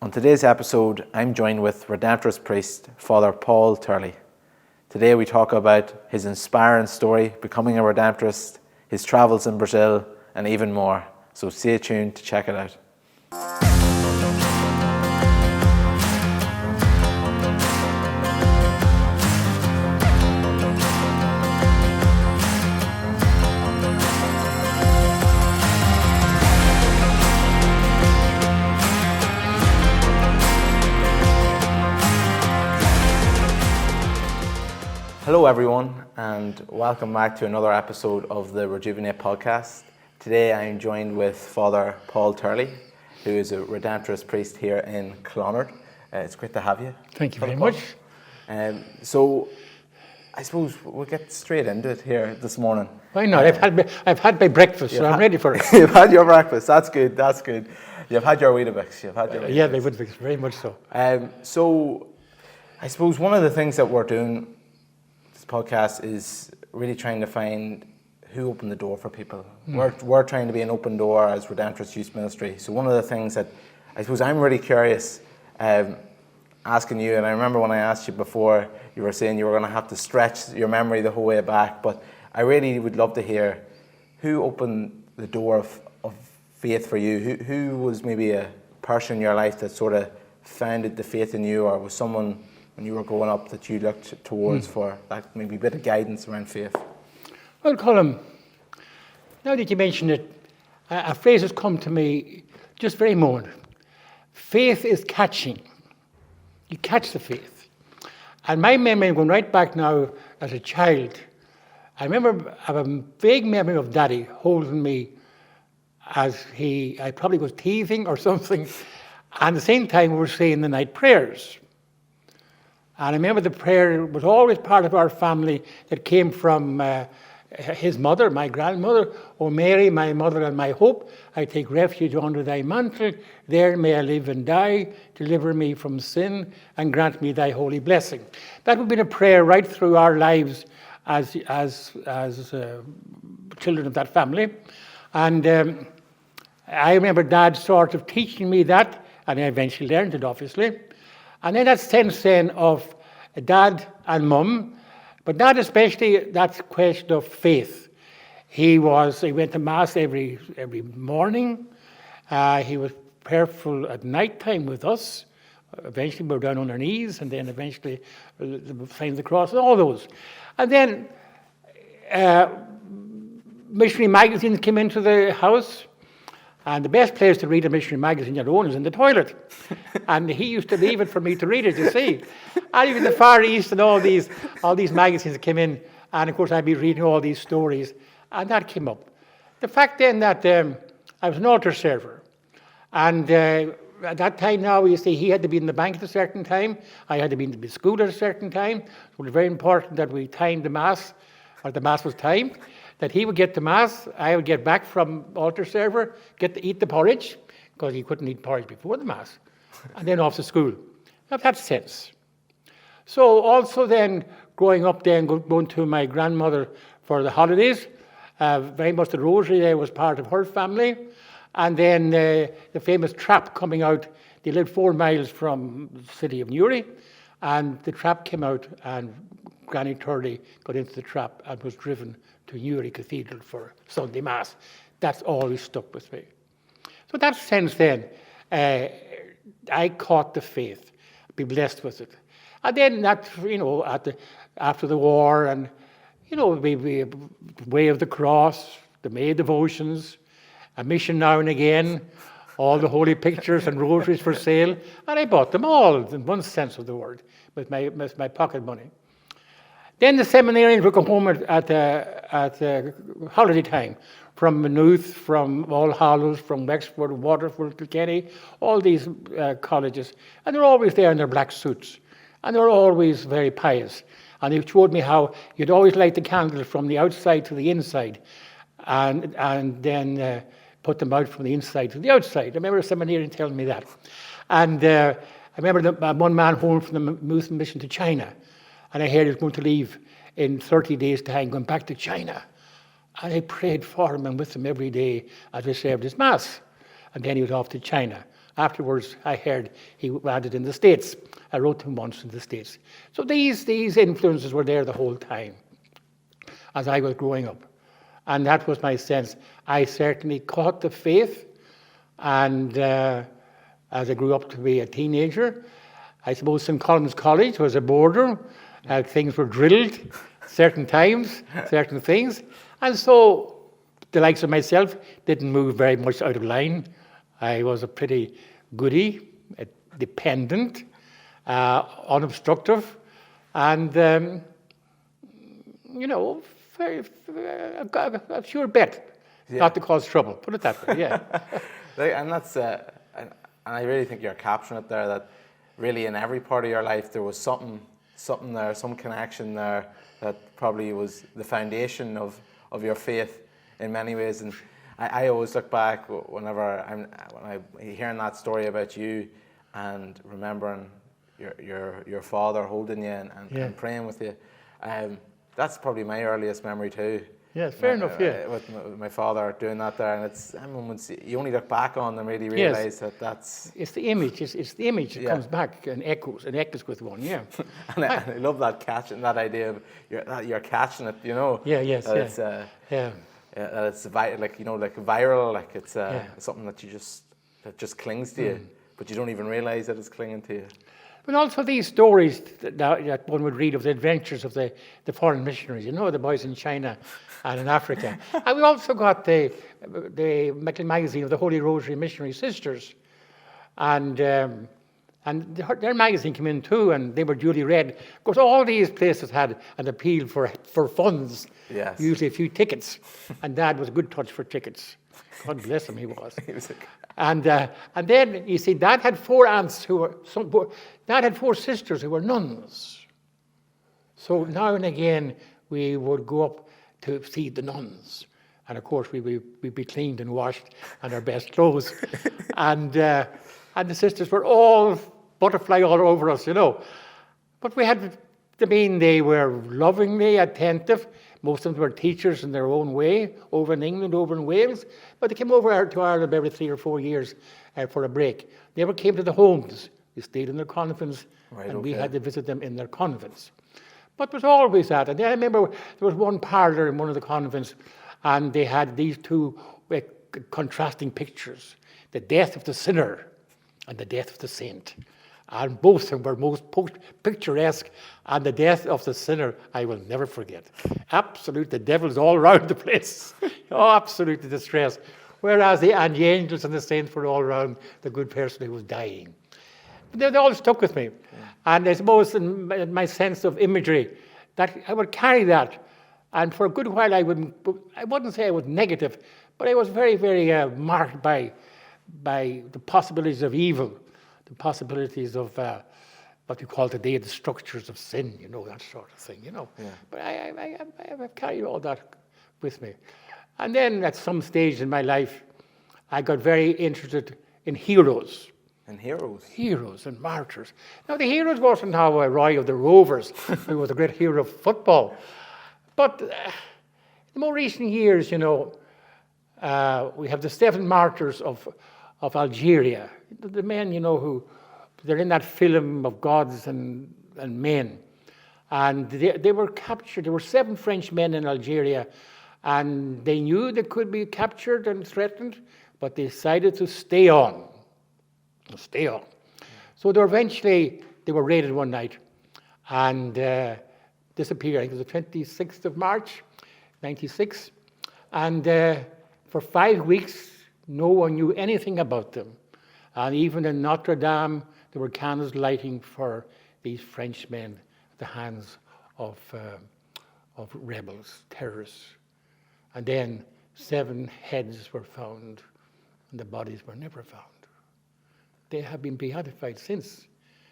On today's episode, I'm joined with Redemptorist priest, Fr Paul Turley. Today we talk about his inspiring story, becoming a Redemptorist, his travels in Brazil, and even more. So stay tuned to check it out. Hello everyone, and welcome back to another episode of the Rejuvenate Podcast. Today I am joined with Fr Paul Turley, who is a Redemptorist priest here in Clonard. It's great to have you. Thank you very much. So I suppose we'll get straight into it here this morning. Why not? I've had my breakfast, so I'm ready for it. You've had your breakfast, that's good. You've had your Weetabix. Yeah, my Weetabix, very much so. So I suppose one of the things that we're doing podcast is really trying to find who opened the door for people. We're trying to be an open door as Redemptorist Youth Ministry. So one of the things that I suppose I'm really curious asking you, and I remember when I asked you before, you were saying you were going to have to stretch your memory the whole way back, but I really would love to hear who opened the door of faith for you. Who was maybe a person in your life that sort of founded the faith in you, or was someone when you were growing up that you looked towards for that maybe bit of guidance around faith? Well, Colin, now that you mention it, a phrase has come to me just very moment. Faith is catching. You catch the faith. And my memory, going right back now as a child, I remember I have a vague memory of Daddy holding me as I probably was teething or something. And at the same time, we were saying the night prayers. And I remember the prayer was always part of our family that came from his mother, my grandmother, O Mary, my mother and my hope, I take refuge under thy mantle. There may I live and die. Deliver me from sin and grant me thy holy blessing. That would be a prayer right through our lives as children of that family. And I remember Dad sort of teaching me that, and I eventually learned it, obviously. And then that sense then of Dad and Mum, but Dad especially, that question of faith. He went to Mass every morning. He was prayerful at night time with us. Eventually we were down on our knees, and then eventually the sign of the cross, and all those. And then missionary magazines came into the house. And the best place to read a missionary magazine your own is in the toilet. And he used to leave it for me to read it, you see. And even the Far East and all these magazines that came in. And of course I'd be reading all these stories. And that came up. The fact then that I was an altar server. And at that time now, you see, he had to be in the bank at a certain time. I had to be in the school at a certain time. So it was very important that we timed the Mass, or the Mass was timed. That he would get to Mass, I would get back from altar server, get to eat the porridge, because he couldn't eat porridge before the Mass, and then off to school. Now that sense. So also then, growing up then, going to my grandmother for the holidays, very much the rosary there was part of her family, and then the famous trap coming out. They lived 4 miles from the city of Newry, and the trap came out, and Granny Turley got into the trap and was driven to Newry Cathedral for Sunday Mass. That's always stuck with me. So that sense then, I caught the faith, be blessed with it. And then that, after the war, and, the Way of the Cross, the May devotions, a mission now and again, all the holy pictures and rosaries for sale, and I bought them all in one sense of the word with my pocket money. Then the seminarians would come home at holiday time from Maynooth, from All Hallows, from Wexford, Waterford, Kilkenny, all these colleges. And they're always there in their black suits. And they're always very pious. And they showed me how you'd always light the candles from the outside to the inside. And then put them out from the inside to the outside. I remember a seminarian telling me that. And I remember one man home from the Muslim mission to China. And I heard he was going to leave in 30 days' time, going back to China. And I prayed for him and with him every day as we served his Mass. And then he was off to China. Afterwards, I heard he landed in the States. I wrote to him once in the States. So these influences were there the whole time as I was growing up. And that was my sense. I certainly caught the faith, and as I grew up to be a teenager, I suppose St Columbanus College was a border. Things were drilled, certain times, certain things. And so the likes of myself didn't move very much out of line. I was a pretty goody, dependent, unobstructive, and, a sure bet not to cause trouble. Put it that way, yeah. And that's, and I really think you're capturing it there, that really in every part of your life there was something there, some connection there that probably was the foundation of your faith in many ways. And I always look back when I'm hearing that story about you and remembering your father holding you and praying with you. That's probably my earliest memory too. Yes, fair enough, yeah. With my father doing that there, and it's moments you only look back on and really realise that that's... It's the image, it's the image that comes back and echoes with one, yeah. and I love that that idea of you're catching it, you know. Yeah, yes, that yeah. That it's viral, like it's something that just clings to you, but you don't even realise that it's clinging to you. But also these stories that one would read of the adventures of the foreign missionaries, the boys in China and in Africa. And we also got the Metal magazine of the Holy Rosary Missionary Sisters. And their magazine came in too, and they were duly read. Because all these places had an appeal for funds, usually a few tickets. And Dad was a good touch for tickets. God bless him, he was. And then, you see, Dad had 4 aunts Dad had 4 sisters who were nuns. So now and again, we would go up to see the nuns. And of course, we'd be cleaned and washed and our best clothes. and the sisters were all butterfly all over us, But we had, they were lovingly attentive. Most of them were teachers in their own way, over in England, over in Wales. But they came over to Ireland every 3 or 4 years for a break. They never came to the homes. They stayed in their convents, we had to visit them in their convents. But there was always that. And then I remember there was one parlour in one of the convents, and they had these 2 contrasting pictures, the death of the sinner and the death of the saint. And both of them were most picturesque, and the death of the sinner I will never forget. Absolute, the devil's all around the place. Absolutely distressed. Whereas the angels and the saints were all around the good person who was dying. But they all stuck with me. And I suppose in my sense of imagery, that I would carry that. And for a good while I wouldn't say I was negative, but I was very, very marked by the possibilities of evil. The possibilities of what we call today the structures of sin, that sort of thing, Yeah. But I've carried all that with me. And then at some stage in my life, I got very interested in heroes. And heroes? Heroes and martyrs. Now, the heroes wasn't how Roy of the Rovers, who was a great hero of football. But in the more recent years, we have the 7 martyrs of Algeria. The men, who they're in that film of gods and men. And they were captured. There were 7 French men in Algeria, and they knew they could be captured and threatened, but they decided to stay on. So they were raided one night and disappeared. I think it was the 26th of March, 96. And for 5 weeks, no one knew anything about them. And even in Notre Dame, there were candles lighting for these Frenchmen at the hands of rebels, terrorists. And then 7 heads were found, and the bodies were never found. They have been beatified since.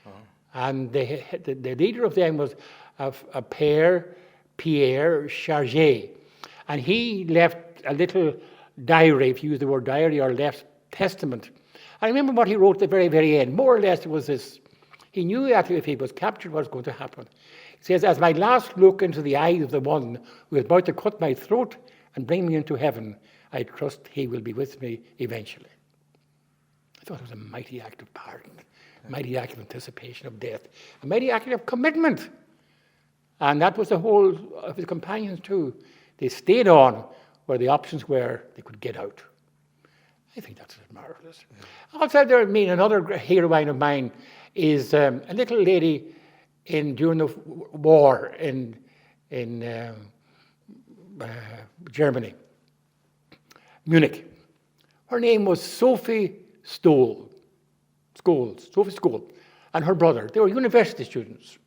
Oh. And the leader of them was a Pierre Charget. And he left a little diary, if you use the word diary, or left testament. I remember what he wrote at the very, very end. More or less it was this. He knew that if he was captured, what was going to happen. He says, "As my last look into the eyes of the one who is about to cut my throat and bring me into heaven, I trust he will be with me eventually." I thought it was a mighty act of pardon, a mighty act of anticipation of death, a mighty act of commitment. And that was the whole of his companions too. They stayed on where the options were they could get out. I think that's marvelous. Outside there, another heroine of mine is a little lady during the war in Germany, Munich. Her name was Sophie Scholes, and her brother. They were university students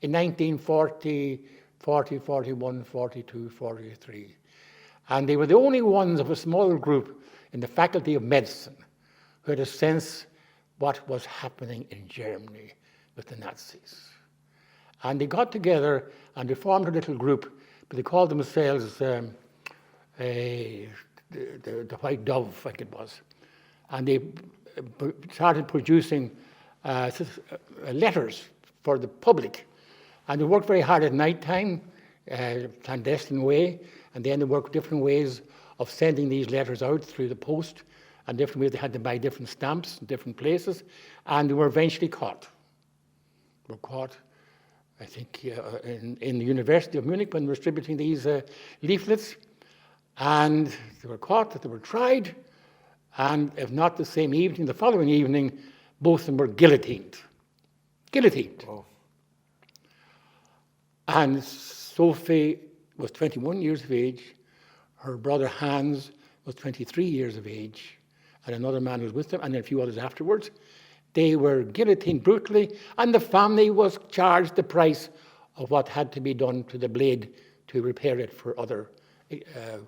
in 1940, 41, 42, 43. And they were the only ones of a small group in the Faculty of Medicine who had a sense what was happening in Germany with the Nazis. And they got together and they formed a little group, but they called themselves the White Dove, I think it was. And they started producing letters for the public. And they worked very hard at night time, clandestine way, and then they worked different ways of sending these letters out through the post, and different ways they had to buy different stamps in different places, and they were eventually caught. They were caught, I think, in the University of Munich when they were distributing these leaflets, and they were caught, they were tried, and if not the same evening, the following evening, both of them were guillotined. Guillotined. Oh. And Sophie was 21 years of age. Her brother Hans was 23 years of age. And another man was with them, and then a few others afterwards. They were guillotined brutally, and the family was charged the price of what had to be done to the blade to repair it for other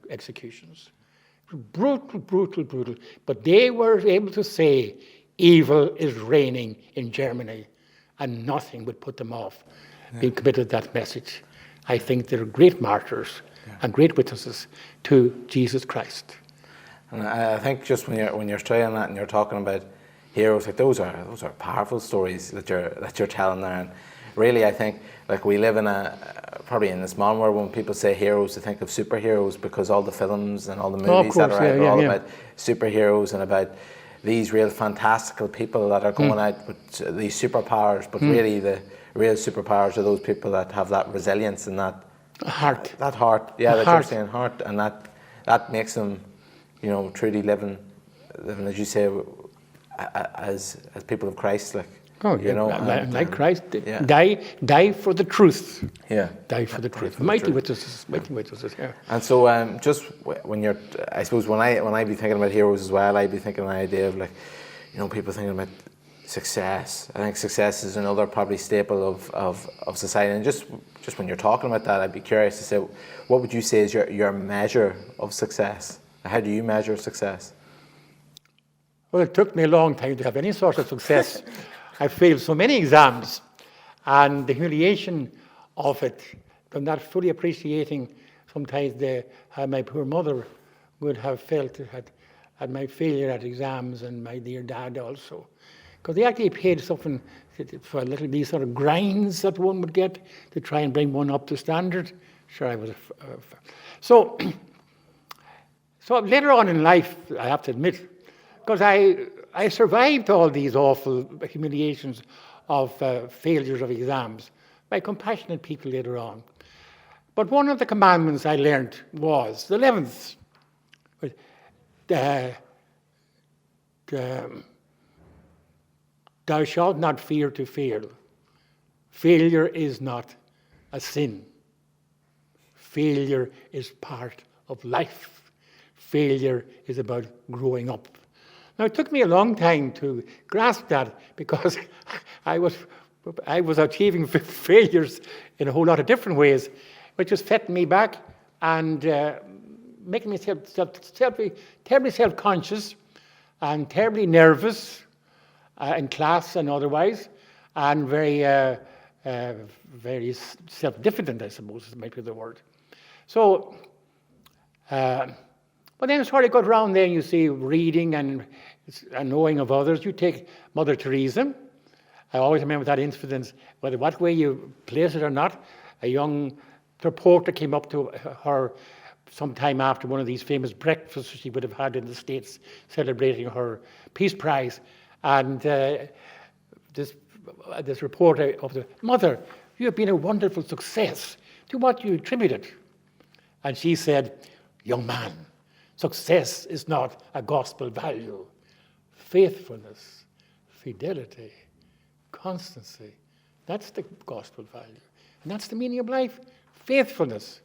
executions. Brutal, brutal, brutal. But they were able to say, evil is reigning in Germany, and nothing would put them off being committed to that message. I think they're great martyrs and great witnesses to Jesus Christ. And I think just when you're studying that and you're talking about heroes, like those are powerful stories that you're telling there. And really, I think like we live in probably in this modern world when people say heroes, they think of superheroes because all the films and all the movies that are out are all about superheroes and about these real fantastical people that are going out with these superpowers. But really, the real superpowers are those people that have that resilience and that heart. That heart, you're saying heart, and that makes them, truly living as you say, as people of Christ, like. Oh, like Christ, die for the truth. Yeah, die for the truth. Mighty witnesses, yeah. And so, just when you're, I suppose when I be thinking about heroes as well, I'd be thinking the idea of people thinking about success. I think success is another probably staple of society. And just when you're talking about that, I'd be curious to say, what would you say is your measure of success? How do you measure success? Well, it took me a long time to have any sort of success. I failed so many exams, and the humiliation of it, from not fully appreciating sometimes how my poor mother would have felt at my failure at exams, and my dear dad also. Because they actually paid something for these sort of grinds that one would get to try and bring one up to standard. Sure, I was so later on in life, I have to admit, because I survived all these awful humiliations of failures of exams by compassionate people later on. But one of the commandments I learned was the 11th. Thou shalt not fear to fail. Failure is not a sin. Failure is part of life. Failure is about growing up. Now, it took me a long time to grasp that because I was achieving failures in a whole lot of different ways, which was setting me back and making me terribly self-conscious and terribly nervous in class and otherwise, and very self-diffident, I suppose, might be the word. So, but then sort of got around there and you see reading and knowing of others. You take Mother Teresa. I always remember that incident, whether what way you place it or not. A young reporter came up to her sometime after one of these famous breakfasts she would have had in the States celebrating her Peace Prize. And this reporter of the mother, you have been a wonderful success. To what do you attribute it? And she said, young man, success is not a gospel value. Faithfulness, fidelity, constancy, that's the gospel value. And that's the meaning of life, faithfulness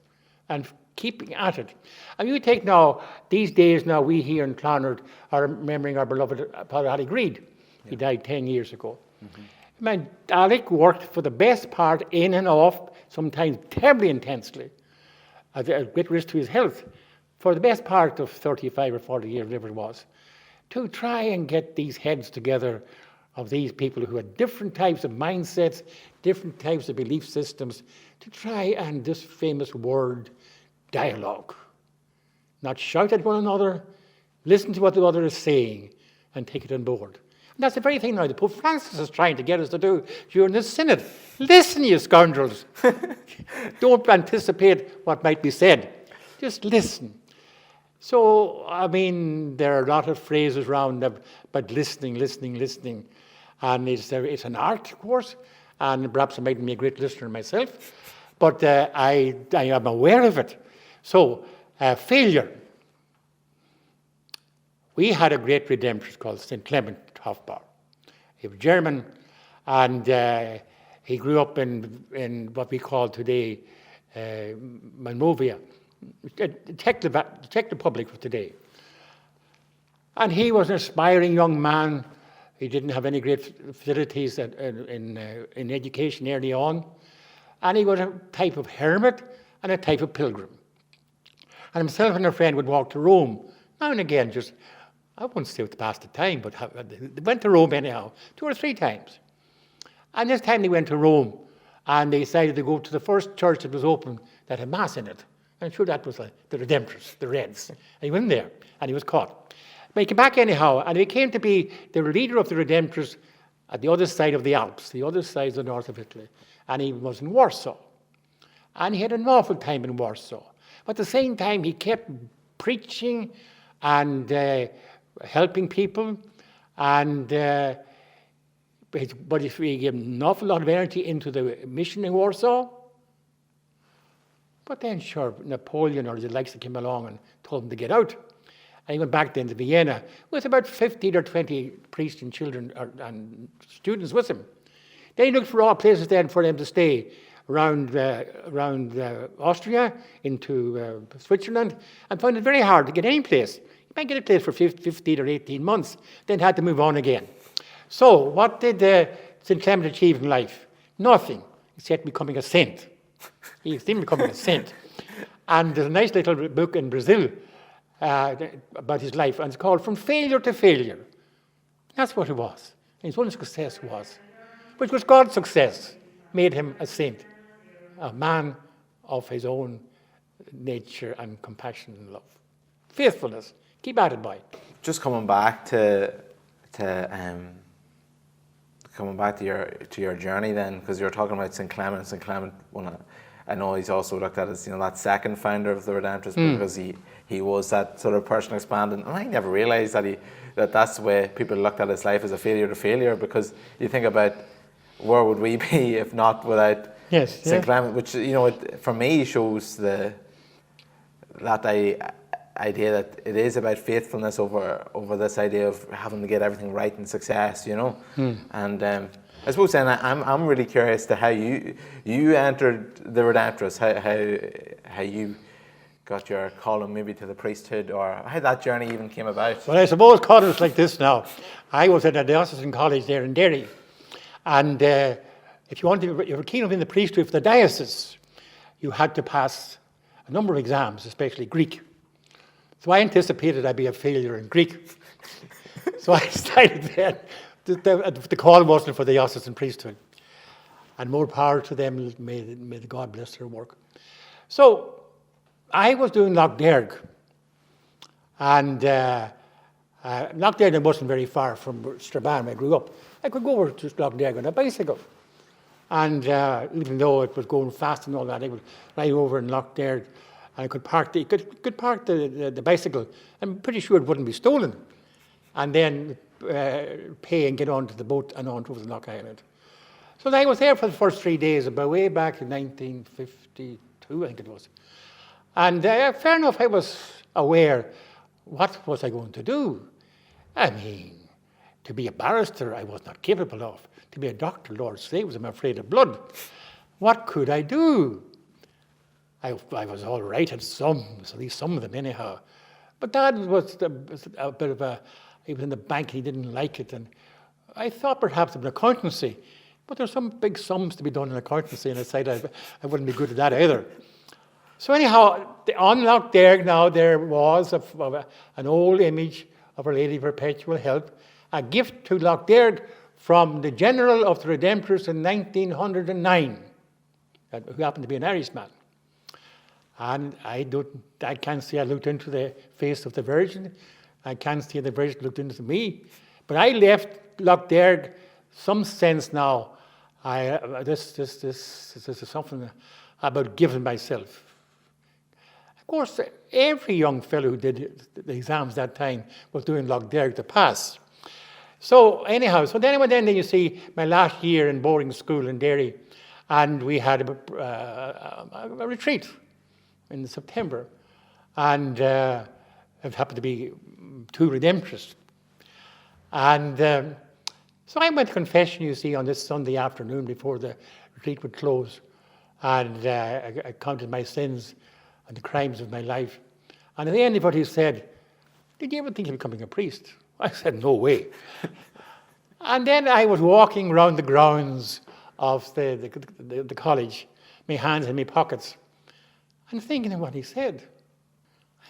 and keeping at it. And you take now, these days now, we here in Clonard are remembering our beloved Father Alec Reid. He died 10 years ago. Man, Alec worked for the best part in and off, sometimes terribly intensely, at great risk to his health, for the best part of 35 or 40 years, whatever it was, to try and get these heads together of these people who had different types of mindsets, different types of belief systems, to try and this famous word, dialogue. Not shout at one another, listen to what the other is saying, and take it on board. And that's the very thing now that Pope Francis is trying to get us to do during this synod. Listen, you scoundrels. Don't anticipate what might be said. Just listen. So, I mean, there are a lot of phrases around about listening. And it's an art, of course, and perhaps it made me a great listener myself, but I am aware of it. So, failure. We had a great Redemptorist called St Clement Hofbauer. He was German, and he grew up in what we call today Moldavia, Czech Republic of today. And he was an aspiring young man. He didn't have any great facilities in education early on. And he was a type of hermit and a type of pilgrim. And himself and a friend would walk to Rome, now and again, just, I won't say to pass the time, but they went to Rome anyhow, 2 or 3 times. And this time they went to Rome, and they decided to go to the first church that was open that had Mass in it. And sure, that was the Redemptorists, the Reds. And he went there, and he was caught. But he came back anyhow, and he came to be the leader of the Redemptorists at the other side of the Alps, the other side of the north of Italy. And he was in Warsaw. And he had an awful time in Warsaw. But at the same time, he kept preaching and helping people. And but he gave an awful lot of energy into the mission in Warsaw. But then, sure, Napoleon or the likes that came along and told him to get out. And he went back then to Vienna with about 15 or 20 priests and children and students with him. Then he looked for all places then for them to stay around Austria, into Switzerland, and found it very hard to get any place. You might get a place for 15 or 18 months, then had to move on again. So what did St. Clement achieve in life? Nothing, except becoming a saint. He seemed becoming a saint. And there's a nice little book in Brazil about his life, and it's called From Failure to Failure. That's what it was. And his one success was, which was God's success, made him a saint, a man of his own nature and compassion and love. Faithfulness. Keep at it, boy. Just coming back to your journey then, because you're talking about St. Clement. St. Clement, I know he's also looked at as that second founder of the Redemptorists because he was that sort of person expanding. And I never realised that's the way people looked at his life, as a failure to failure, because you think about where would we be if not without St. Clement, which for me shows that idea that it is about faithfulness over this idea of having to get everything right in success, And I suppose then I'm really curious to how you entered the Redemptorists, how you got your calling maybe to the priesthood, or how that journey even came about. Well, I suppose calling is like this now. I was at a diocesan college there in Derry, and if you were keen on being the priesthood for the diocese, you had to pass a number of exams, especially Greek. So I anticipated I'd be a failure in Greek. So I decided then the call wasn't for the diocesan priesthood. And more power to them, may God bless their work. So I was doing Lochderg. And Lochderg wasn't very far from Strabane, where I grew up. I could go over to Lochderg on a bicycle. And even though it was going fast and all that, I would ride over in Lochderg And I could park the bicycle. I'm pretty sure it wouldn't be stolen. And then pay and get onto the boat and on to the Loch Island. So I was there for the first 3 days, about way back in 1952, I think it was. And fair enough, I was aware, what was I going to do? I mean, to be a barrister, I was not capable of. To be a doctor, Lord saves, I'm afraid of blood. What could I do? I was all right at some, at least some of them anyhow. But Dad was a bit of a, he was in the bank, he didn't like it. And I thought perhaps of an accountancy. But there's some big sums to be done in accountancy, and I decided I wouldn't be good at that either. So anyhow, on Loch Derg now, there was an old image of Our Lady of Perpetual Help, a gift to Loch Derg from the General of the Redemptorists in 1909, who happened to be an Irishman. And I can't say I looked into the face of the Virgin. I can't say the Virgin looked into me. But I left Loch Derg some sense now. This is something about giving myself. Of course, every young fellow who did the exams that time was doing Loch Derg to pass. So anyhow, then you see my last year in boarding school in Derry, and we had a retreat in September, and it happened to be 2 Redemptorists. And so I went to confession, you see, on this Sunday afternoon before the retreat would close, and I counted my sins and the crimes of my life. And at the end of it, he said, "Did you ever think of becoming a priest?" I said, "No way." And then I was walking around the grounds of the college, my hands in my pockets, and thinking of what he said.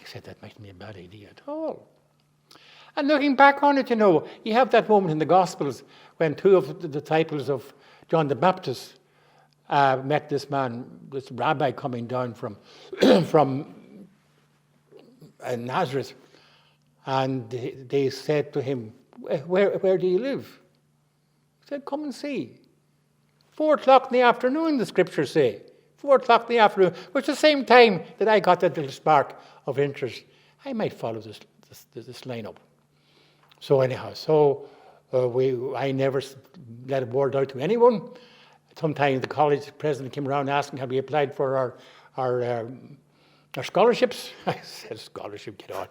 I said, that mightn't be a bad idea at all. And looking back on it, you have that moment in the Gospels when 2 of the disciples of John the Baptist met this man, this rabbi coming down from Nazareth, and they said to him, where do you live? He said, "Come and see." 4 o'clock in the afternoon, the scriptures say. 4 o'clock in the afternoon, which is the same time that I got that little spark of interest. I might follow this lineup. So anyhow, I never let a word out to anyone. Sometimes the college president came around asking, have we applied for our scholarships? I said, scholarship, get on.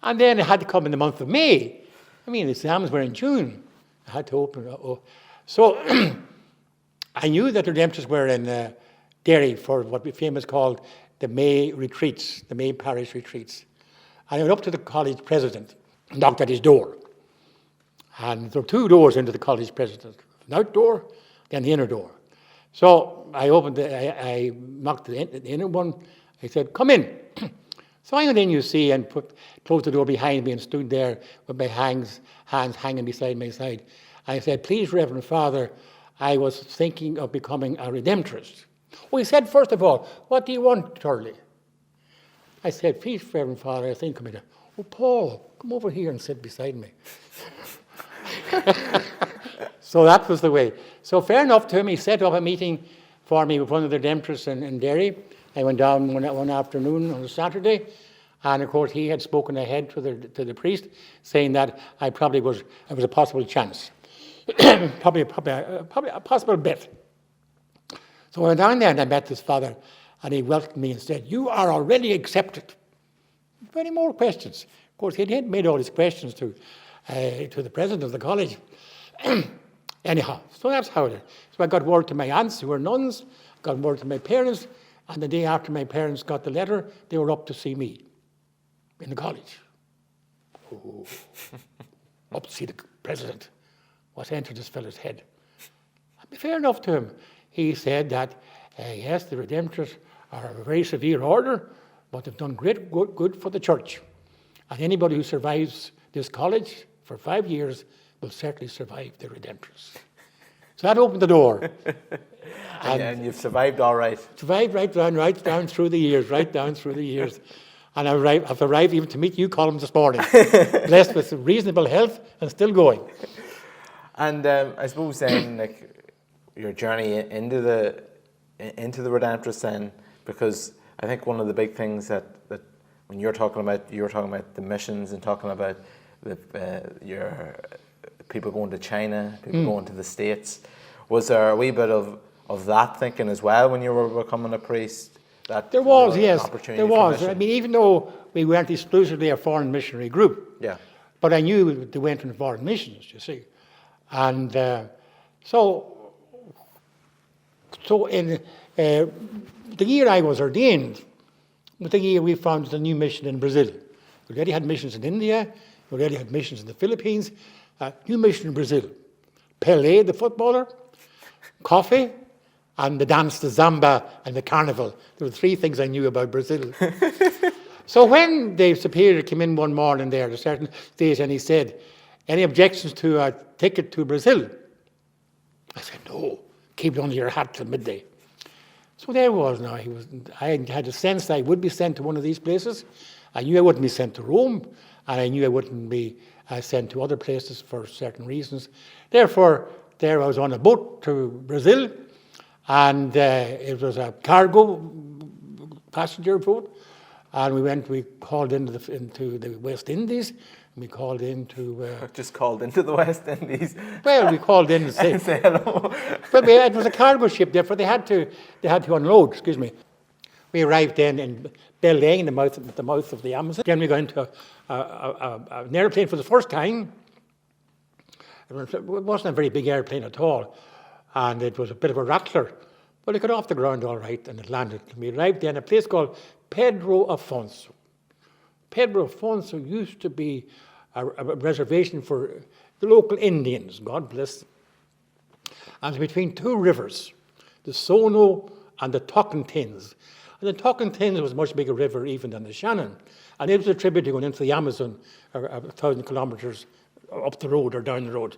And then it had to come in the month of May. I mean, the exams were in June. I had to open it. So I knew that the Redemptorists were in Derry for what we famous called the May retreats, the May parish retreats. And I went up to the college president and knocked at his door. And there were 2 doors into the college president. An outdoor, then the inner door. So I I knocked the inner one. I said, "Come in." So I went in, you see, and closed the door behind me and stood there with my hands hanging beside my side. I said, "Please, Reverend Father, I was thinking of becoming a Redemptorist." Well, he said, "First of all, what do you want, Turley?" I said, "Please, Reverend Father, I think I'm going to..." "Oh, Paul, come over here and sit beside me." So that was the way. So fair enough to him, he set up a meeting for me with one of the Redemptorists in Derry. I went down one afternoon on a Saturday, and of course he had spoken ahead to the priest, saying that it was a possible chance, probably a possible bet. So I went down there and I met this father, and he welcomed me and said, "You are already accepted." Any more questions? Of course, he had made all his questions to the president of the college. Anyhow, so that's how it is. So I got word to my aunts, who were nuns, got word to my parents, and the day after my parents got the letter, they were up to see me in the college. Oh. Up to see the president. What entered this fellow's head? Fair enough to him. He said that, yes, the Redemptorists are a very severe order, but they've done great good for the church. And anybody who survives this college for 5 years will certainly survive the Redemptorists. So that opened the door. And you've survived all right. Survived right down through the years. And I've arrived even to meet you, Colin, this morning. Blessed with reasonable health and still going. And I suppose then, your journey into the Redemptorists then, because I think one of the big things that when you were talking about the missions and talking about your people going to China, people going to the States, was there a wee bit of that thinking as well when you were becoming a priest? That there was, yes, opportunity there was. mission? I mean, even though we weren't exclusively a foreign missionary group, Yeah. but I knew they went on foreign missions, you see. And so in the year I was ordained was the year we founded a new mission in Brazil. We already had missions in India, we already had missions in the Philippines, new mission in Brazil. Pelé, the footballer, coffee, and the dance, the Zamba, and the carnival. There were three things I knew about Brazil. So when the superior came in one morning there at a certain stage and he said, any objections to a ticket to Brazil? I said, no, keep it under your hat till midday. So there was now. I had a sense that I would be sent to one of these places. I knew I wouldn't be sent to Rome, and I knew I wouldn't be sent to other places for certain reasons. Therefore, there I was on a boat to Brazil, and it was a cargo passenger boat, and we called into the West Indies. We called into... Just called into the West Indies? Well, we called in and say hello. But it was a cargo ship, therefore they had to unload, excuse me. We arrived then in Belém, at the mouth of the Amazon. Then we got into an airplane for the first time. It wasn't a very big airplane at all, and it was a bit of a rattler. But it got off the ground all right, and it landed. We arrived then at a place called Pedro Afonso. Pedro Afonso used to be a reservation for the local Indians, God bless them. And it's between two rivers, the Sono and the Tocantins. And the Tocantins was a much bigger river even than the Shannon. And it was a tributary going into the Amazon 1,000 kilometres up the road or down the road.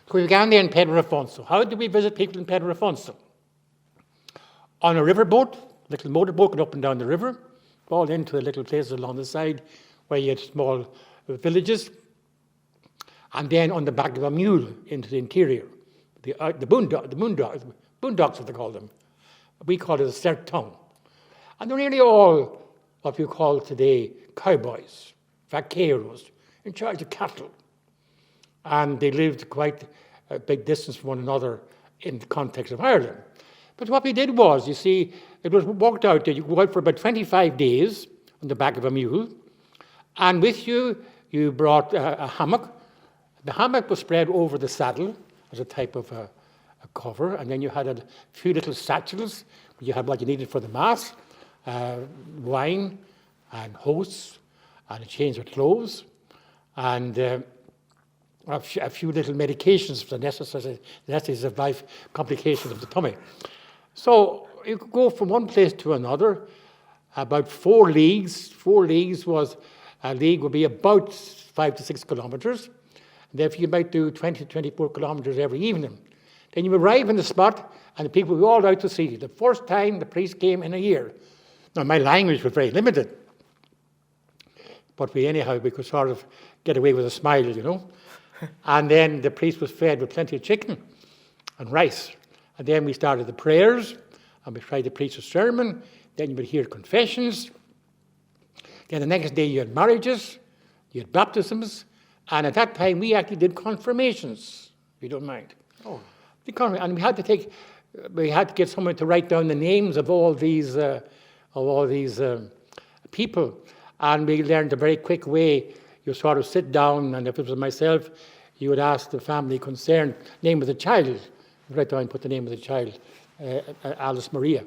So we began there in Pedro Afonso. How did we visit people in Pedro Afonso? On a riverboat, little motorboat going up and down the river, all into the little places along the side where you had small villages, and then on the back of a mule into the interior, the boondocks, as they call them. We call it a sertão. And they're nearly all what you call today cowboys, vaqueros, in charge of cattle. And they lived quite a big distance from one another in the context of Ireland. But what we did was, you see, it was worked out that you go out for about 25 days on the back of a mule, and with you, you brought a hammock. The hammock was spread over the saddle as a type of a cover, and then you had a few little satchels. You had what you needed for the mass, wine and hosts, and a change of clothes, and a few little medications for the necessities of life, complications of the tummy. So you could go from one place to another, about 4 leagues. 4 leagues a league would be about 5 to 6 kilometres. And therefore you might do 20 to 24 kilometres every evening. Then you arrive in the spot, and the people were all out to see you. The first time the priest came in a year. Now, my language was very limited, but we could sort of get away with a smile, you know. And then the priest was fed with plenty of chicken and rice. And then we started the prayers, and we tried to preach a sermon. Then you would hear confessions. Then the next day you had marriages, you had baptisms, and at that time we actually did confirmations, if you don't mind. Oh. And we had to get someone to write down the names of all these people, and we learned a very quick way. You sort of sit down, and if it was myself, you would ask the family concerned name of the child. Write down, put the name of the child, Alice Maria,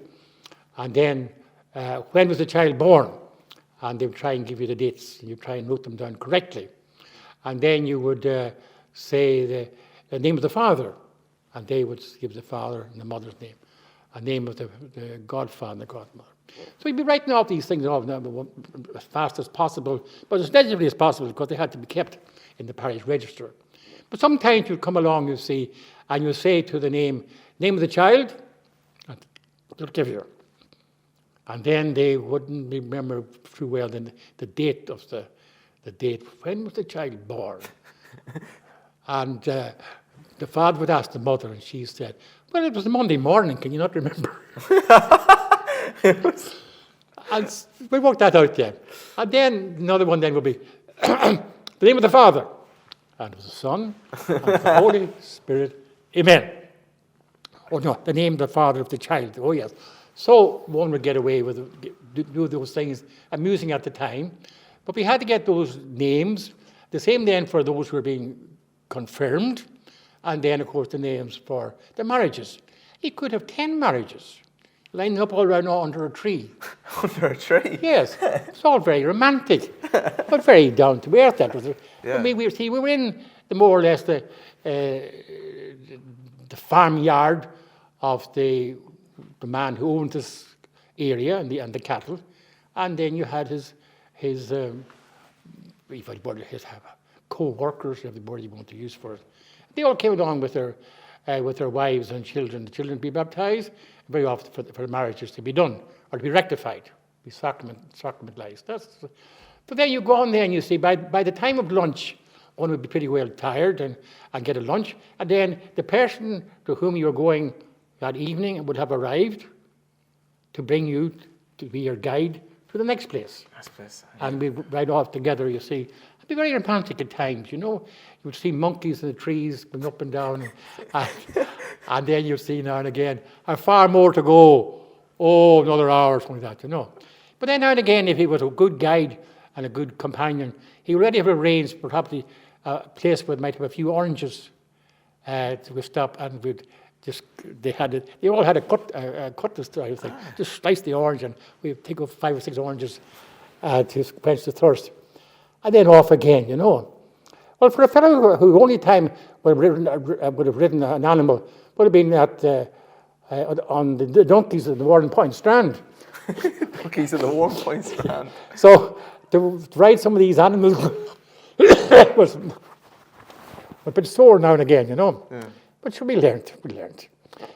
and then when was the child born, and they would try and give you the dates, and you try and note them down correctly, and then you would say the name of the father, and they would give the father and the mother's name, a name of the godfather and the godmother. So you'd be writing off these things off as fast as possible, but as legibly as possible, because they had to be kept in the parish register. But sometimes you'd come along, you see, and you say to the name of the child, they'll give you. And then they wouldn't remember too well the date of the date. When was the child born? And the father would ask the mother, and she said, well, it was a Monday morning, can you not remember? And we worked that out then. And then another one then would be the name of the Father, and of the Son, and of the Holy Spirit. Amen. Oh no, the name of the Father of the child. Oh yes. So one would get away with do those things, amusing at the time. But we had to get those names. The same then for those who were being confirmed. And then, of course, the names for the marriages. He could have 10 marriages lining up all around under a tree. Under a tree? Yes. It's all very romantic, but very down to earth. That was it. Yeah. I mean, we were in the more or less the farmyard of the man who owned this area and the cattle. And then you had his co-workers, every word you want to use for it. They all came along with their wives and children. The children to be baptized, very often for the marriages to be done or to be rectified, be sacramentalized. But then you go on there and you see by the time of lunch, one would be pretty well tired and get a lunch, and then the person to whom you were going that evening would have arrived to bring you to be your guide to the next place. And we ride off together, you see. It'd be very romantic at times, you know. You would see monkeys in the trees going up and down. And then you'd see now and again, far more to go. Oh, another hour or something like that, you know. But then now and again, if he was a good guide and a good companion, he would already have arranged perhaps a place where it might have a few oranges to stop, and they all had a cutlass type thing. Just slice the orange, and we'd take off 5 or 6 oranges to quench the thirst. And then off again, you know. Well, for a fellow who only time would have ridden an animal would have been on the donkeys at the Warren Point Strand. Donkeys at the Warren Point Strand. So to ride some of these animals was a bit sore now and again, you know. Yeah. But we learned.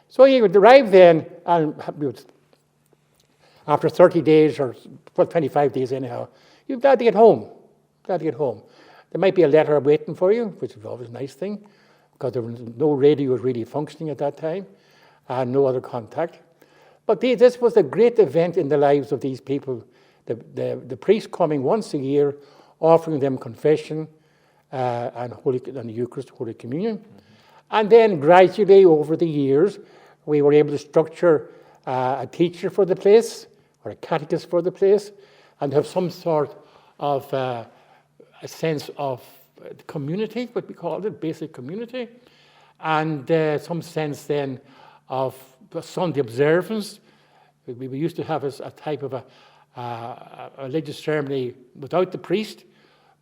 So you would arrive then, and after 30 days or 25 days anyhow, you're glad to get home. There might be a letter waiting for you, which is always a nice thing, because there was no radio really functioning at that time, and no other contact. But this was a great event in the lives of these people, the priest coming once a year, offering them confession and the Eucharist, Holy Communion. Mm-hmm. And then gradually over the years, we were able to structure a teacher for the place, or a catechist for the place, and have some sort of a sense of community, what we called it, basic community, and some sense then of Sunday observance. We used to have a type of a religious ceremony without the priest,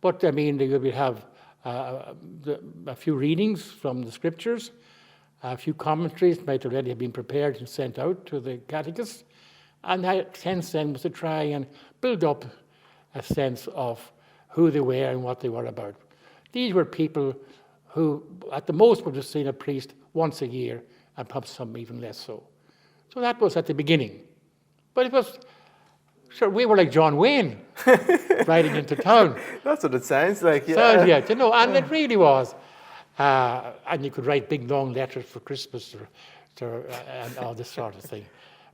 but I mean, we would have a few readings from the scriptures, a few commentaries might already have been prepared and sent out to the catechists, and that sense then was to try and build up a sense of who they were and what they were about. These were people who at the most would have seen a priest once a year, and perhaps some even less so. So that was at the beginning. But it was, sure, we were like John Wayne riding into town. That's what it sounds like, yeah. Sounds, yeah, you know, and it really was. And you could write big long letters for Christmas and all this sort of thing.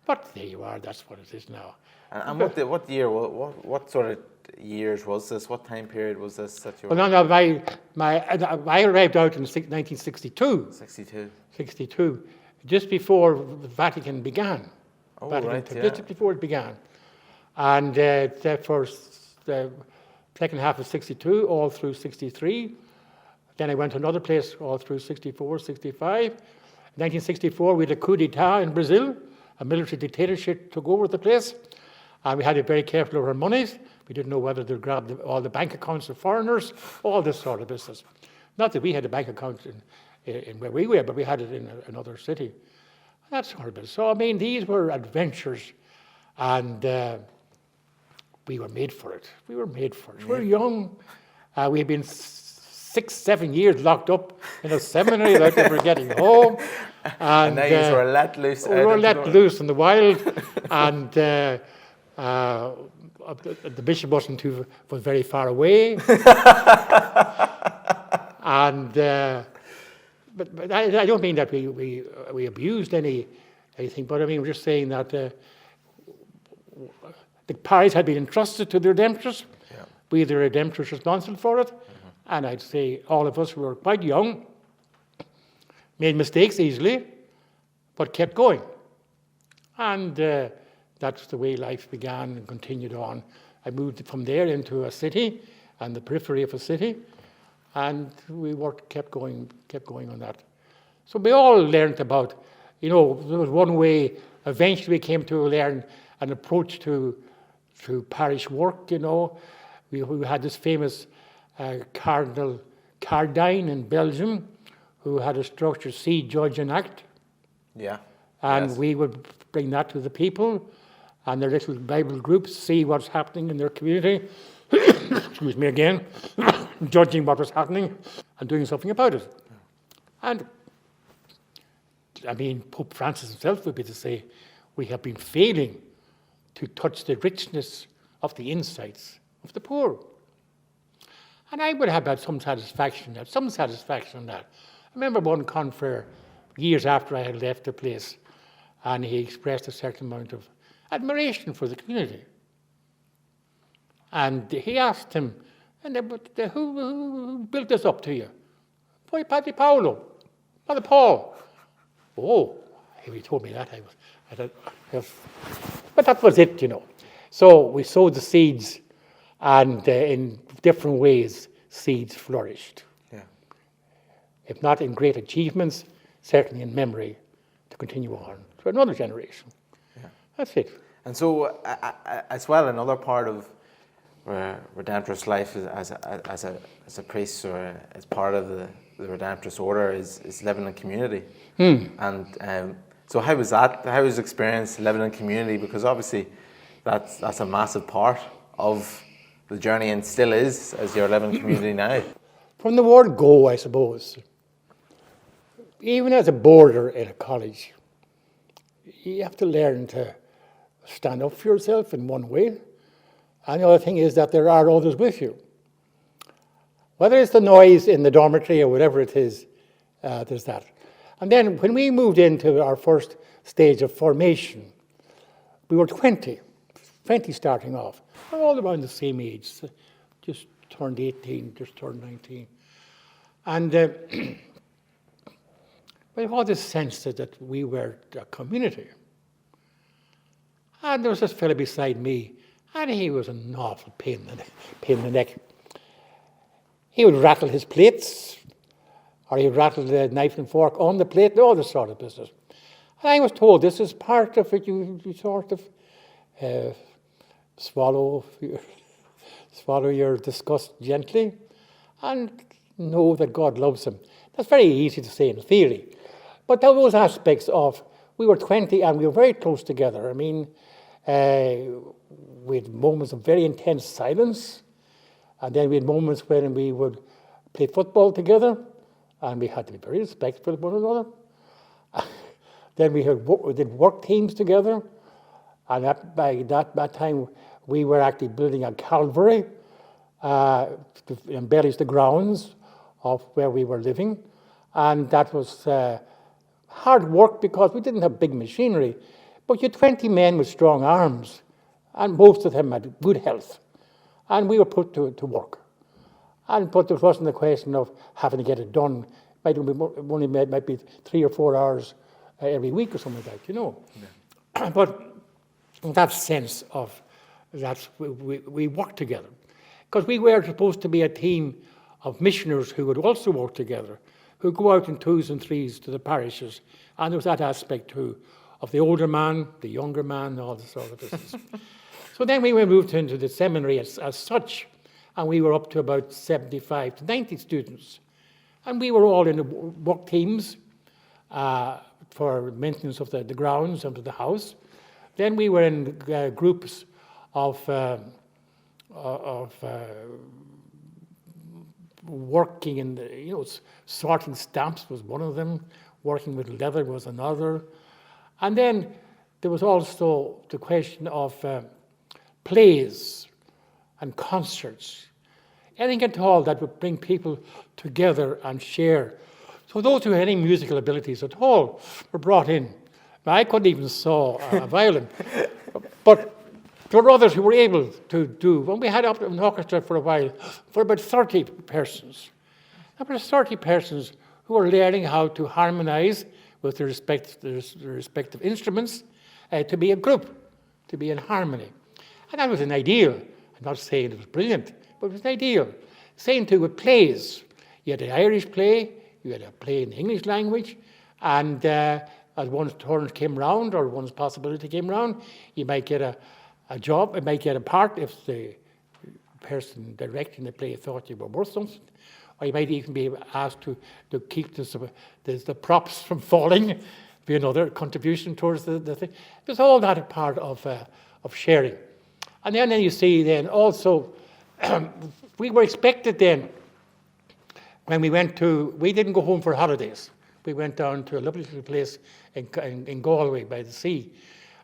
But there you are, that's what it is now. And what year, what sort of years was this? What time period was this that you were? Well, no, I arrived out in 1962. 62, just before the Vatican began. Oh, Vatican, right, yeah. Just before it began. And for the second half of 62, all through 63. Then I went to another place all through 64, 65. 1964, we had a coup d'etat in Brazil. A military dictatorship took over the place. And we had to be very careful of our monies. We didn't know whether to grab all the bank accounts of foreigners, all this sort of business. Not that we had a bank account in where we were, but we had it in another city. That sort of business. So, I mean, these were adventures, and we were made for it. We were young. We had been 6-7 years locked up in a seminary without ever getting home. And now you were let loose. We were let loose in the wild, and the bishop was very far away. And but I don't mean that we abused anything, but I mean we're just saying that The parish had been entrusted to the Redemptorists. Yeah. We, the Redemptorists, responsible for it. And I'd say all of us were quite young, made mistakes easily, but kept going. And that's the way life began and continued on. I moved from there into a city and the periphery of a city, and we kept going on that. So we all learned about, there was one way. Eventually we came to learn an approach to parish work. We had this famous Cardinal Cardine in Belgium, who had a structure, see, judge, and act. Yeah. And yes. we would bring that to the people and their little Bible groups, see what's happening in their community. Excuse me again. Judging what was happening and doing something about it. And, Pope Francis himself would be to say, we have been failing to touch the richness of the insights of the poor. And I would have had some satisfaction in that. I remember one confrere years after I had left the place, and he expressed a certain amount of admiration for the community. And he asked him, who built this up to you? Why, Padre Paolo, Father Paul. Oh, he told me that. But that was it, So we sowed the seeds, and in different ways, seeds flourished. Yeah. If not in great achievements, certainly in memory to continue on for another generation. Yeah. That's it. And so, as well, another part of Redemptorist life as a priest or as part of the Redemptorist order is living in community. And so how was that? How was the experience living in community? Because obviously that's a massive part of the journey and still is as you're living in community now. From the word go, I suppose. Even as a boarder in a college, you have to learn to stand up for yourself in one way. And the other thing is that there are others with you. Whether it's the noise in the dormitory or whatever it is, there's that. And then when we moved into our first stage of formation, we were 20 starting off. We're all around the same age, just turned 18, just turned 19. And we had this sense that we were a community. And there was this fellow beside me, and he was an awful pain in the neck. He would rattle his plates, or he'd rattle the knife and fork on the plate, all this sort of business. And I was told this is part of it. You sort of swallow your disgust gently and know that God loves him. That's very easy to say in theory. But those aspects of, we were 20 and we were very close together. We had moments of very intense silence, and then we had moments when we would play football together, and we had to be very respectful of one another. Then we did work teams together, and by that time we were actually building a Calvary to embellish the grounds of where we were living, and that was hard work because we didn't have big machinery, but you had 20 men with strong arms, and most of them had good health, and we were put to work. But there wasn't a question of having to get it done. It might be 3 or 4 hours every week or something like that, Yeah. But that sense of that we worked together. Because we were supposed to be a team of missioners who would also work together, who go out in 2s and 3s to the parishes. And there was that aspect too, of the older man, the younger man, all this sort of business. So then we were moved into the seminary as such, and we were up to about 75 to 90 students. And we were all in the work teams for maintenance of the grounds and of the house. Then we were in groups of working in sorting stamps was one of them, working with leather was another. And then there was also the question of plays and concerts. Anything at all that would bring people together and share. So those who had any musical abilities at all were brought in. Now, I couldn't even saw a violin, but There were others who were able to do, when we had up an orchestra for a while, for about 30 persons. About 30 persons who were learning how to harmonize with their respective instruments to be a group, to be in harmony. And that was an ideal. I'm not saying it was brilliant, but it was an ideal. Same too with plays. You had an Irish play, you had a play in the English language, and as one's turn came round, or one's possibility came round, you might get a job, you might get a part if the person directing the play thought you were worth something, or you might even be asked to keep the props from falling, be another contribution towards the thing. It was all that a part of sharing. And then you see then also, we were expected then, when we didn't go home for holidays. We went down to a lovely little place in Galway by the sea,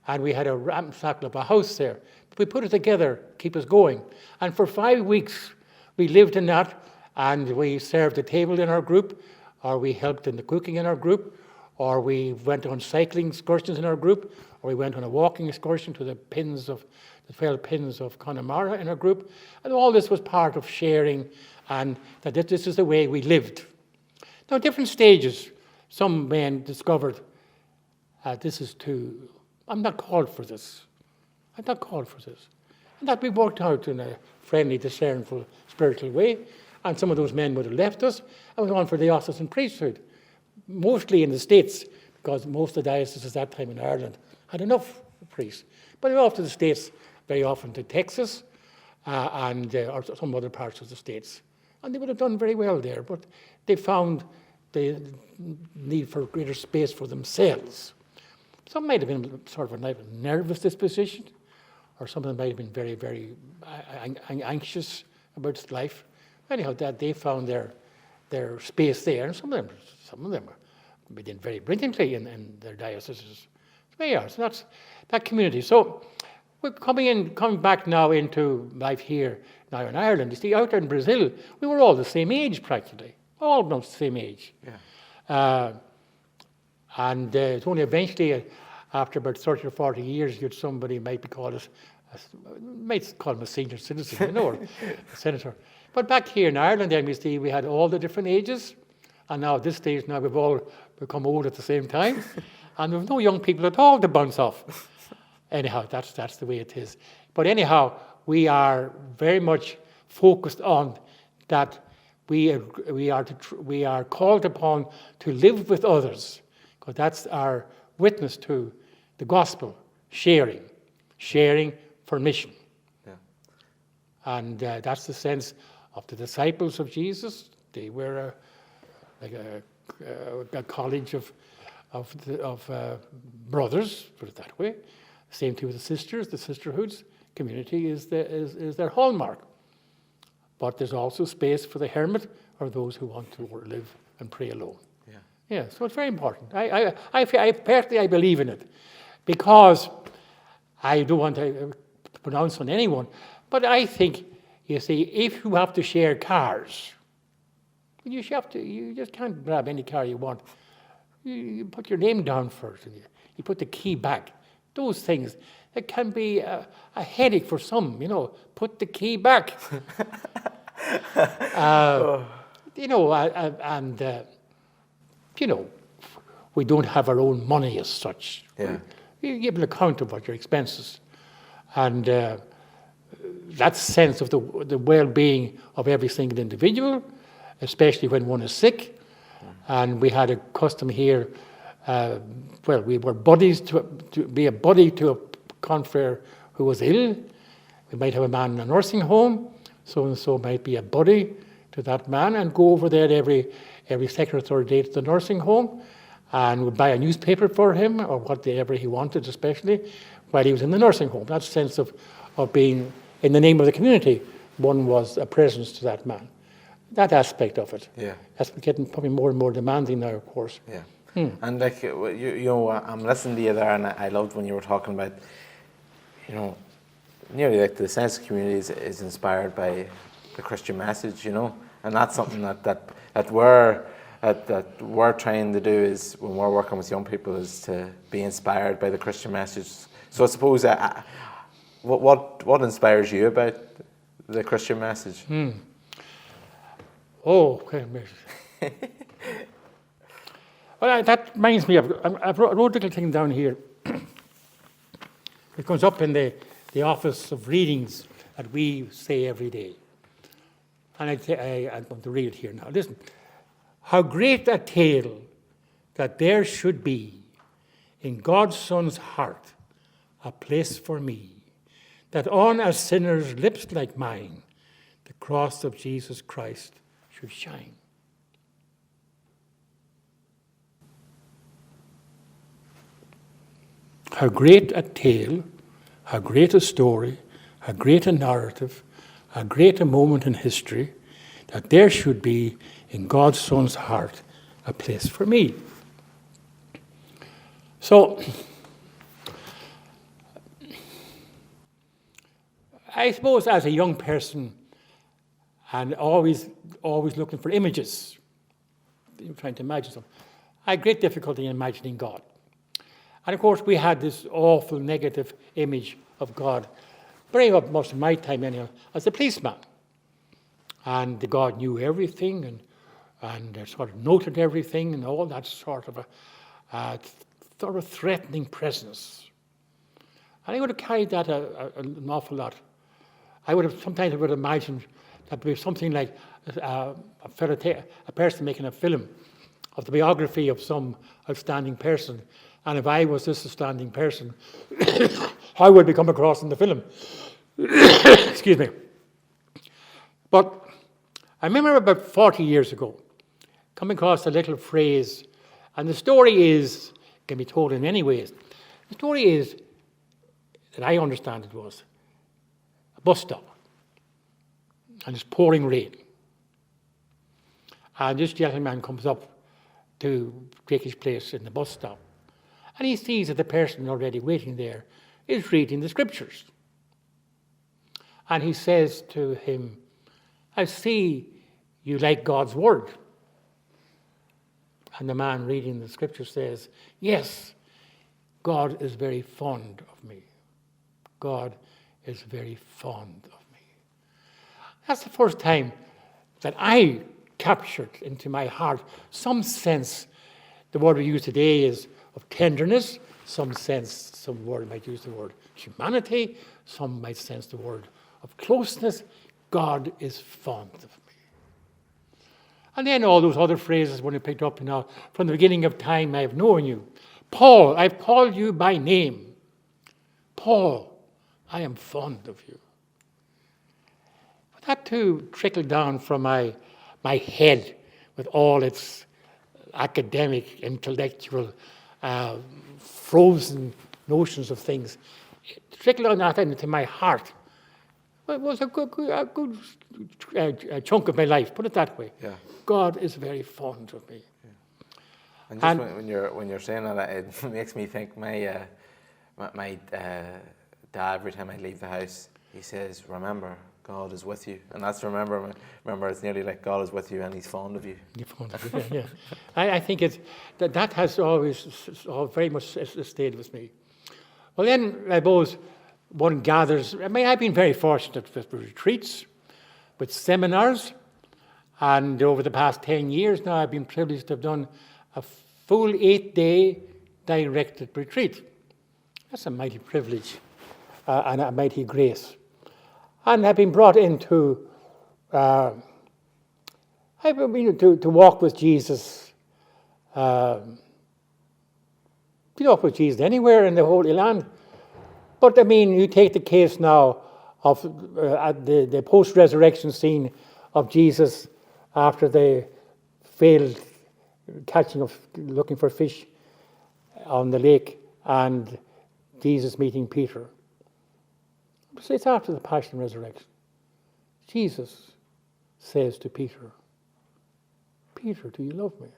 and we had a ramshackle of a house there. But we put it together, keep us going. And for 5 weeks, we lived in that, and we served the table in our group, or we helped in the cooking in our group, or we went on cycling excursions in our group, or we went on a walking excursion to the 12 pins of Connemara in our group. And all this was part of sharing, and that this is the way we lived. Now, different stages. Some men discovered, I'm not called for this. I'm not called for this. And that we worked out in a friendly, discernful, spiritual way. And some of those men would have left us and went on for the diocesan priesthood, mostly in the States, because most of the dioceses at that time in Ireland had enough priests. But they were off to the States, very often to Texas or some other parts of the States. And they would have done very well there, but they found the need for greater space for themselves. Some might have been sort of a nervous disposition, or some of them might have been very, very anxious about life. Anyhow, that they found their space there, and some of them did very brilliantly in their dioceses. So that's that community. So we're coming back now into life here now in Ireland. You see, out in Brazil, we were all the same age practically, almost the same age. Yeah. And it's only eventually, after about 30 or 40 years, you'd somebody might be called might call him a senior citizen, or a senator. But back here in Ireland, then we see we had all the different ages, and now at this stage now we've all become old at the same time, and we've no young people at all to bounce off. Anyhow, that's the way it is. But anyhow, we are very much focused on that. We are called upon to live with others, because that's our witness to the gospel, sharing for mission. Yeah. And that's the sense of the disciples of Jesus. They were like a college of brothers, put it that way. Same too with the sisters, the sisterhoods. Community is their hallmark. But there's also space for the hermit or those who want to live and pray alone. Yeah, so it's very important. I personally believe in it, because I don't want to pronounce on anyone, but I think, you see, if you have to share cars, you just can't grab any car you want. You put your name down first, and you put the key back. Those things, it can be a headache for some, put the key back. We don't have our own money as such. Yeah. You give an account of what your expenses. And that sense of the well-being of every single individual, especially when one is sick. And we had a custom here, we were buddies to be a buddy to a confrere who was ill. We might have a man in a nursing home, so-and-so might be a buddy to that man, and go over there every second or third day to the nursing home, and would buy a newspaper for him, or whatever he wanted, especially while he was in the nursing home. That sense of being in the name of the community, one was a presence to that man. That aspect of it. Yeah. That's getting probably more and more demanding now, of course. Yeah. And I'm listening to you there, and I loved when you were talking about, nearly like the sense of community is inspired by the Christian message, and that's something that we're trying to do is when we're working with young people is to be inspired by the Christian message. So I suppose What inspires you about the Christian message? Oh, okay. Well, that reminds me of, I wrote a little thing down here. It comes up in the office of readings that we say every day. And I'm going to read it here now. Listen. How great a tale that there should be in God's Son's heart a place for me, that on a sinner's lips like mine, the cross of Jesus Christ should shine. How great a tale, how great a story, how great a narrative, how great a moment in history, that there should be in God's Son's heart a place for me. So, I suppose as a young person, and always looking for images, trying to imagine something, I had great difficulty in imagining God. And of course, we had this awful negative image of God, very much most of my time anyhow, as a policeman. And the God knew everything and sort of noted everything and all that sort of a threatening presence. And I would have carried that an awful lot. Sometimes I would have imagined that there would be something like a person making a film of the biography of some outstanding person. And if I was this outstanding person, how would we come across in the film? Excuse me. But I remember about 40 years ago coming across a little phrase, and the story can be told in many ways. The story is, that I understand it was, a bus stop, and it's pouring rain. And this gentleman comes up to take his place in the bus stop, and he sees that the person already waiting there is reading the scriptures. And he says to him, I see you like God's word. And the man reading the scripture says, yes, God is very fond of me. God is very fond of me. That's the first time that I captured into my heart some sense. The word we use today is of tenderness. Some word might use the word humanity. Some might sense the word of closeness. God is fond of me. And then all those other phrases when I picked up, from the beginning of time I have known you. Paul, I've called you by name. Paul, I am fond of you. But that too trickled down from my head with all its academic, intellectual, frozen notions of things. It trickled down that into my heart. It was a good chunk of my life, put it that way. Yeah. God is very fond of me. Yeah. And just when you're saying that, it makes me think my dad, every time I leave the house, he says, remember, God is with you. And that's remember, it's nearly like God is with you and he's fond of you. He's fond of you, yeah. I think that has always very much stayed with me. Well, then, I suppose, one gathers. I've been very fortunate with retreats, with seminars, and over the past 10 years now, I've been privileged to have done a full 8-day directed retreat. That's a mighty privilege and a mighty grace. And I've been brought into, to walk with Jesus. To walk with Jesus anywhere in the Holy Land. But you take the case now of the post-resurrection scene of Jesus after they failed looking for fish on the lake, and Jesus meeting Peter. So it's after the Passion and Resurrection. Jesus says to Peter, Peter, do you love me?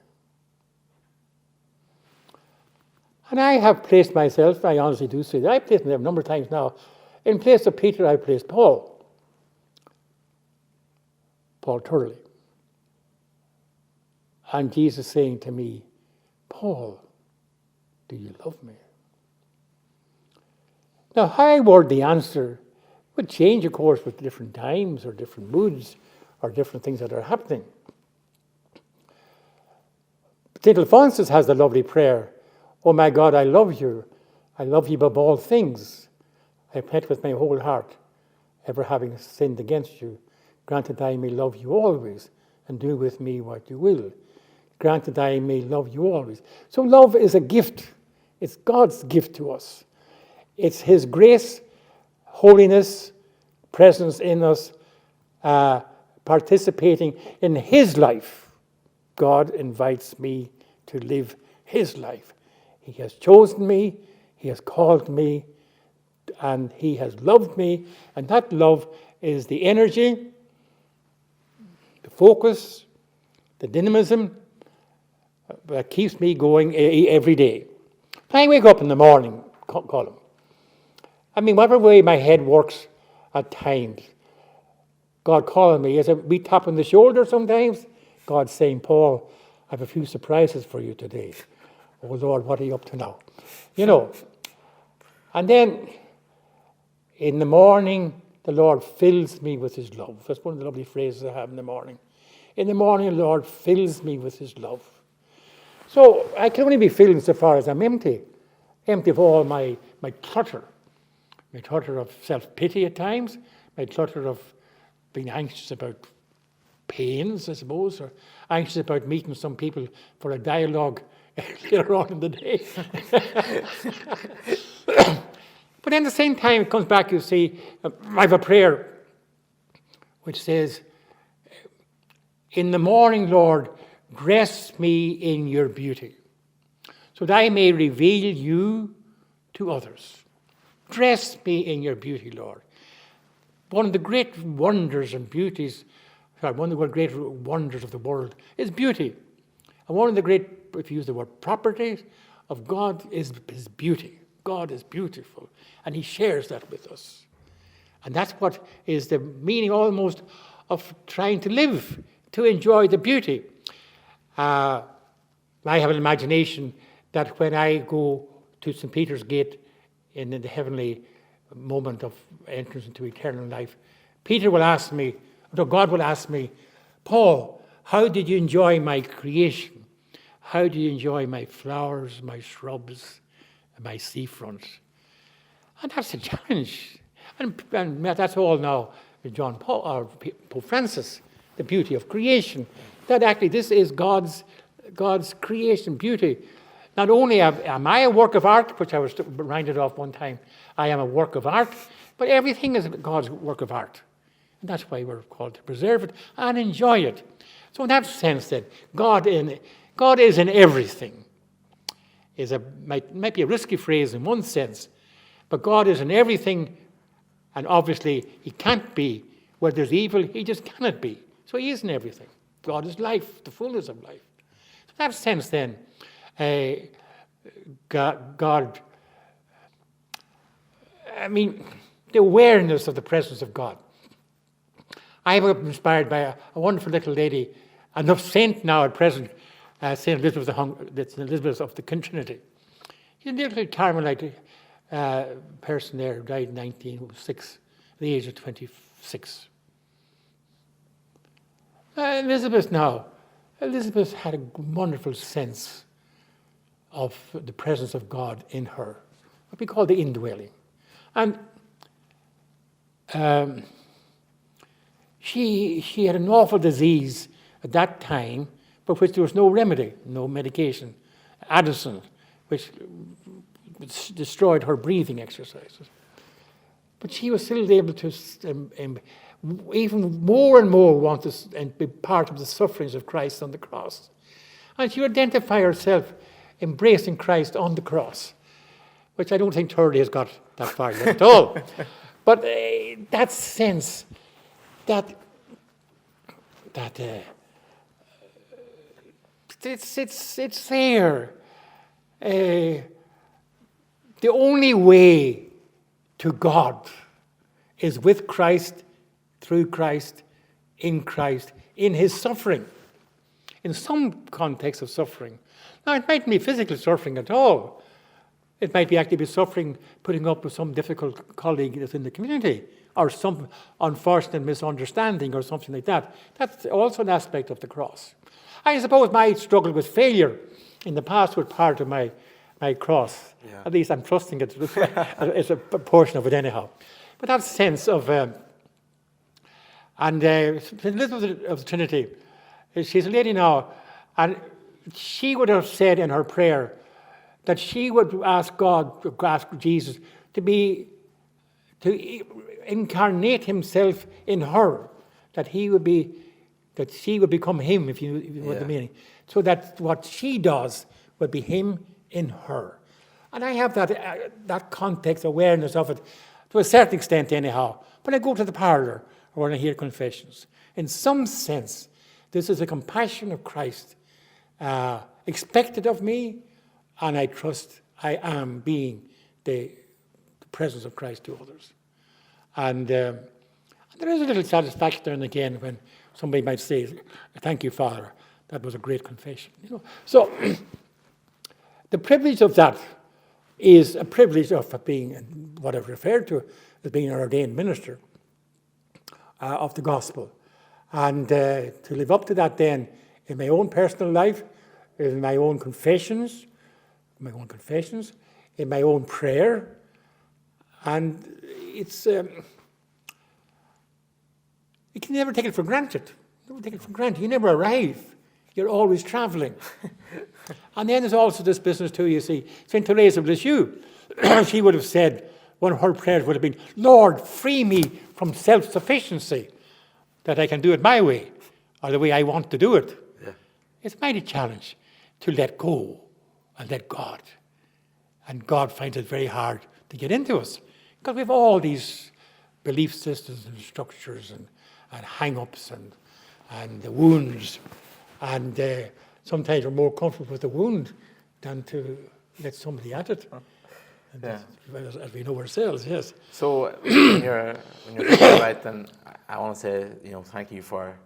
And I have placed myself, I honestly do say that, I've placed myself a number of times now. In place of Peter, I've placed Paul Turley. And Jesus saying to me, Paul, do you love me? Now, how I word the answer would change, of course, with different times or different moods or different things that are happening. St. Alphonsus has the lovely prayer, "Oh my God, I love you. I love you above all things. I pledge with my whole heart, ever having sinned against you. Grant that I may love you always and do with me what you will. Grant that I may love you always." So love is a gift. It's God's gift to us. It's His grace, holiness, presence in us, participating in His life. God invites me to live His life. He has chosen me, He has called me, and He has loved me. And that love is the energy, the focus, the dynamism that keeps me going every day. When I wake up in the morning, Colin, whatever way my head works at times, God calling me, as a wee tap on the shoulder sometimes, God saying, "Paul, I have a few surprises for you today." "Oh Lord, what are you up to now?" And then in the morning, the Lord fills me with His love. That's one of the lovely phrases I have in the morning. In the morning, the Lord fills me with His love. So I can only be filled insofar as I'm empty of all my clutter. My clutter of self-pity at times, my clutter of being anxious about pains, I suppose, or anxious about meeting some people for a dialogue later on in the day. But then at the same time, it comes back, you see, I have a prayer which says, "In the morning, Lord, dress me in your beauty, so that I may reveal you to others." Dress me in your beauty, Lord. One of the great wonders and beauties, one of the great wonders of the world is beauty. And one of the great, if you use the word properties, of God is His beauty. God is beautiful, and He shares that with us. And that's what is the meaning almost of trying to live, to enjoy the beauty. I have an imagination that when I go to St. Peter's Gate in the heavenly moment of entrance into eternal life, God will ask me, "Paul, how did you enjoy my creation? How did you enjoy my flowers, my shrubs, and my seafronts?" And that's a challenge. And that's all now John Paul or Pope Francis, the beauty of creation. That actually this is God's creation, beauty. Not only am I a work of art, which I was reminded of one time, I am a work of art, but everything is God's work of art. And that's why we're called to preserve it and enjoy it. So in that sense then, God is in everything. Might be a risky phrase in one sense, but God is in everything, and obviously He can't be where there's evil, He just cannot be. So He is in everything. God is life, the fullness of life. So in that sense then, God, the awareness of the presence of God. I was inspired by a wonderful little lady, a saint now at present, St. Elizabeth of the Trinity. She's a little Carmelite person there, died in 1906, at the age of 26. Elizabeth had a wonderful sense of the presence of God in her, what we call the indwelling. And she had an awful disease at that time, for which there was no remedy, no medication, Addison, which destroyed her breathing exercises. But she was still able to even more and more want to be part of the sufferings of Christ on the cross. And she would identify herself embracing Christ on the cross, which I don't think Turley has got that far yet at all. But that sense that it's there. The only way to God is with Christ, through Christ, in His suffering. In some context of suffering. Now, it mightn't be physical suffering at all, It might be actively suffering, putting up with some difficult colleague that's in the community, or some unfortunate misunderstanding or something like that. That's also an aspect of the cross. I suppose my struggle with failure in the past was part of my cross. Yeah. At least I'm trusting it as a portion of it anyhow. But that sense of, Elizabeth of the Trinity, she's a lady now, and she would have said in her prayer that she would ask Jesus to incarnate himself in her, that she would become him, if you know what the meaning. So that what she does would be him in her. And I have that context awareness of it to a certain extent anyhow. When I go to the parlour or when I hear confessions, in some sense, this is a compassion of Christ expected of me, and I trust I am being the presence of Christ to others. And there is a little satisfaction there and again when somebody might say, "Thank you, Father, that was a great confession." So the privilege of that is a privilege of being what I've referred to as being an ordained minister of the gospel. And to live up to that then in my own personal life, in my own confessions, in my own prayer. And it's, you can never take it for granted. You never arrive. You're always traveling. And then there's also this business too, you see. St. Teresa of Lisieux, she would have said, one of her prayers would have been, "Lord, free me from self-sufficiency, that I can do it my way, or the way I want to do it." Yeah. It's a mighty challenge to let go and let God. And God finds it very hard to get into us, because we have all these belief systems and structures and hang-ups and the wounds. And sometimes we're more comfortable with the wound than to let somebody at it. As we know ourselves, yes. So when you're thinking about, then I want to say, thank you for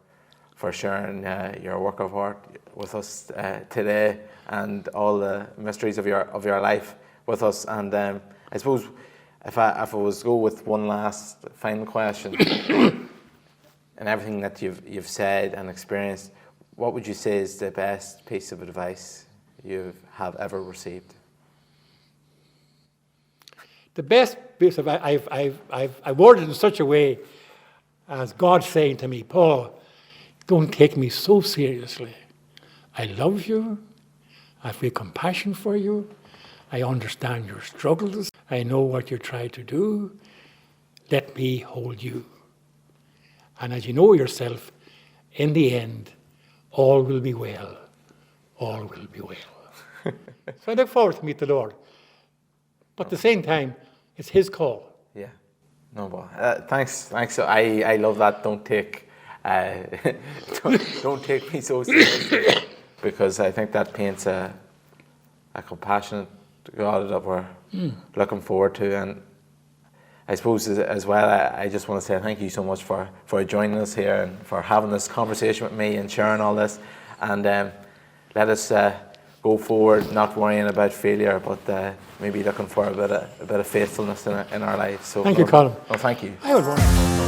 sharing your work of art with us today, and all the mysteries of your life with us. And I suppose if I was to go with one last final question, and everything that you've said and experienced, what would you say is the best piece of advice you have ever received? The best piece of I've worded it in such a way as God saying to me, "Paul, don't take me so seriously. I love you. I feel compassion for you. I understand your struggles. I know what you try to do. Let me hold you. And as you know yourself, in the end, all will be well. All will be well." So I look forward to meet the Lord. But at the same time, it's his call. Yeah. No, but thanks. I love that. Don't take me so seriously, because I think that paints a compassionate God that we're looking forward to. And I suppose as well, I just want to say thank you so much for joining us here and for having this conversation with me and sharing all this. And let us go forward, not worrying about failure, but maybe looking for a bit of faithfulness in our lives. So, thank you, Colin. Well, thank you. I would worry.